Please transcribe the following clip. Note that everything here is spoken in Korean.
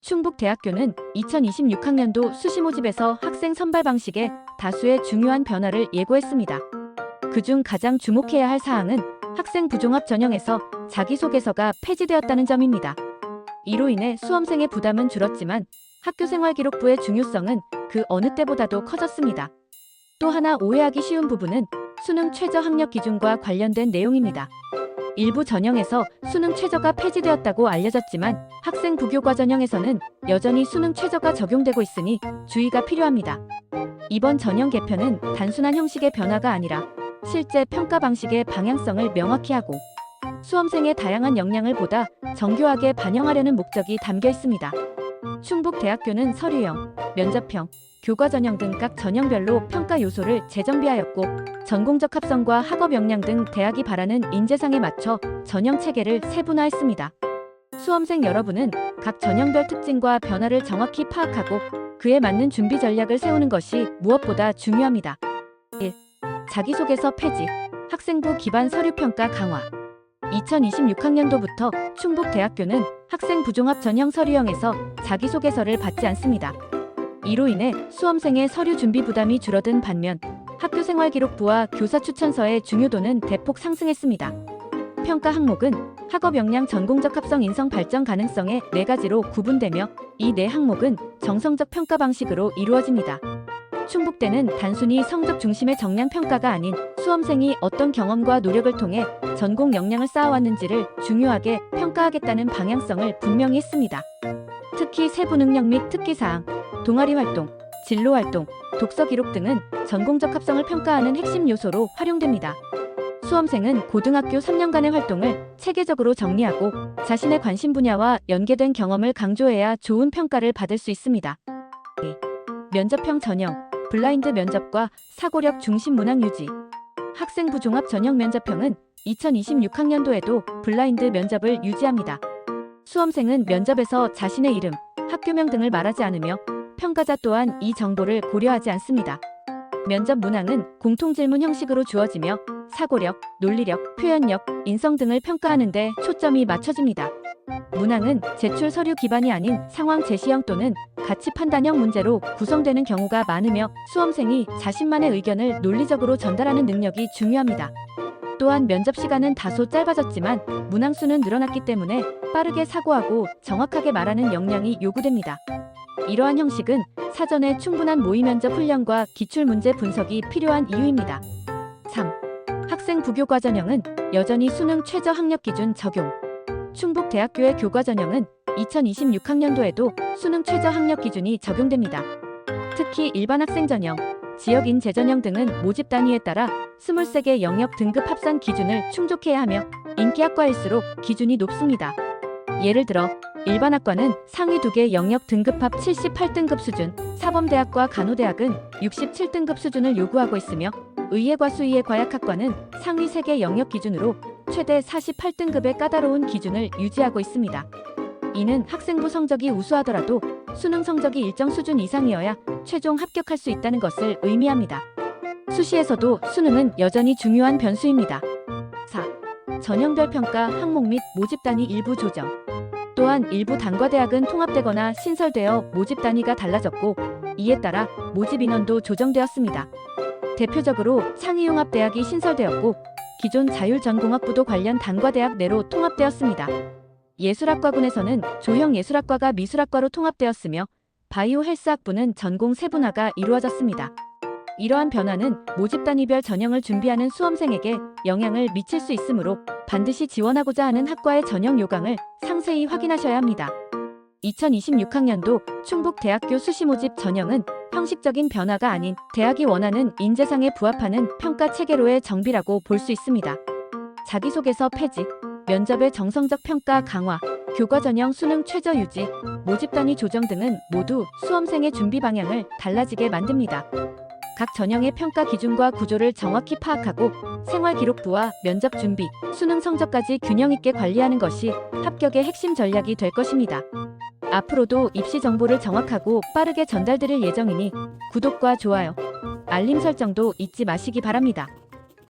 충북대학교는 2026학년도 수시 모집에서 학생 선발 방식에 다수의 중요한 변화를 예고했습니다. 그중 가장 주목해야 할 사항은 학생 부종합 전형에서 자기소개서가 폐지되었다는 점입니다. 이로 인해 수험생의 부담은 줄었지만 학교생활기록부의 중요성은 그 어느 때보다도 커졌습니다. 또 하나 오해하기 쉬운 부분은 수능 최저 학력 기준과 관련된 내용입니다. 일부 전형에서 수능 최저가 폐지되었다고 알려졌지만 학생 부교과 전형에서는 여전히 수능 최저가 적용되고 있으니 주의가 필요합니다. 이번 전형 개편은 단순한 형식의 변화가 아니라 실제 평가 방식의 방향성을 명확히 하고 수험생의 다양한 역량을 보다 정교하게 반영하려는 목적이 담겨 있습니다. 충북대학교는 서류형, 면접형, 교과 전형 등 각 전형별로 평가 요소를 재정비하였고 전공적 합성과 학업 역량 등 대학이 바라는 인재상에 맞춰 전형 체계를 세분화했습니다. 수험생 여러분은 각 전형별 특징과 변화를 정확히 파악하고 그에 맞는 준비 전략을 세우는 것이 무엇보다 중요합니다. 1. 자기소개서 폐지, 학생부 기반 서류평가 강화. 2026학년도부터 충북대학교는 학생 부종합 전형 서류형에서 자기소개서를 받지 않습니다. 이로 인해 수험생의 서류 준비 부담이 줄어든 반면 학교생활기록부와 교사추천서의 중요도는 대폭 상승했습니다. 평가 항목은 학업 역량 전공적 합성 인성 발전 가능성의 4가지로 구분되며 이 4항목은 정성적 평가 방식으로 이루어집니다. 충북대는 단순히 성적 중심의 정량 평가가 아닌 수험생이 어떤 경험과 노력을 통해 전공 역량을 쌓아왔는지를 중요하게 평가하겠다는 방향성을 분명히 했습니다. 특히 세부 능력 및 특기사항, 동아리 활동, 진로 활동, 독서 기록 등은 전공적 합성을 평가하는 핵심 요소로 활용됩니다. 수험생은 고등학교 3년간의 활동을 체계적으로 정리하고 자신의 관심 분야와 연계된 경험을 강조해야 좋은 평가를 받을 수 있습니다. 면접형 전형, 블라인드 면접과 사고력 중심 문항 유지. 학생부 종합 전형 면접형은 2026학년도에도 블라인드 면접을 유지합니다. 수험생은 면접에서 자신의 이름, 학교명 등을 말하지 않으며 평가자 또한 이 정보를 고려하지 않습니다. 면접 문항은 공통질문 형식으로 주어지며 사고력, 논리력, 표현력, 인성 등을 평가하는 데 초점이 맞춰집니다. 문항은 제출 서류 기반이 아닌 상황 제시형 또는 가치 판단형 문제로 구성되는 경우가 많으며 수험생이 자신만의 의견을 논리적으로 전달하는 능력이 중요합니다. 또한 면접 시간은 다소 짧아졌지만 문항 수는 늘어났기 때문에 빠르게 사고하고 정확하게 말하는 역량이 요구됩니다. 이러한 형식은 사전에 충분한 모의 면접 훈련과 기출문제 분석이 필요한 이유입니다. 3. 학생 부교과 전형은 여전히 수능 최저 학력 기준 적용. 충북대학교의 교과 전형은 2026학년도에도 수능 최저 학력 기준이 적용됩니다. 특히 일반 학생 전형, 지역인 재전형 등은 모집 단위에 따라 23개 영역 등급 합산 기준을 충족해야 하며 인기학과일수록 기준이 높습니다. 예를 들어 일반학과는 상위 2개 영역 등급합 78등급 수준, 사범대학과 간호대학은 67등급 수준을 요구하고 있으며 의예과 수의예 과약학과는 상위 3개 영역 기준으로 최대 48등급의 까다로운 기준을 유지하고 있습니다. 이는 학생부 성적이 우수하더라도 수능 성적이 일정 수준 이상이어야 최종 합격할 수 있다는 것을 의미합니다. 수시에서도 수능은 여전히 중요한 변수입니다. 4. 전형별 평가 항목 및 모집 단위 일부 조정. 또한 일부 단과대학은 통합되거나 신설되어 모집 단위가 달라졌고 이에 따라 모집 인원도 조정되었습니다. 대표적으로 창의융합대학이 신설되었고 기존 자율전공학부도 관련 단과대학 내로 통합되었습니다. 예술학과군에서는 조형예술학과가 미술학과로 통합되었으며 바이오 헬스학부는 전공 세분화가 이루어졌습니다. 이러한 변화는 모집 단위별 전형을 준비하는 수험생에게 영향을 미칠 수 있으므로 반드시 지원하고자 하는 학과의 전형 요강을 상세히 확인하셔야 합니다. 2026학년도 충북대학교 수시 모집 전형은 형식적인 변화가 아닌 대학이 원하는 인재상에 부합하는 평가 체계로의 정비라고 볼 수 있습니다. 자기소개서 폐지, 면접의 정성적 평가 강화, 교과 전형 수능 최저 유지, 모집 단위 조정 등은 모두 수험생의 준비 방향을 달라지게 만듭니다. 각 전형의 평가 기준과 구조를 정확히 파악하고 생활기록부와 면접 준비, 수능 성적까지 균형 있게 관리하는 것이 합격의 핵심 전략이 될 것입니다. 앞으로도 입시 정보를 정확하고 빠르게 전달드릴 예정이니 구독과 좋아요, 알림 설정도 잊지 마시기 바랍니다.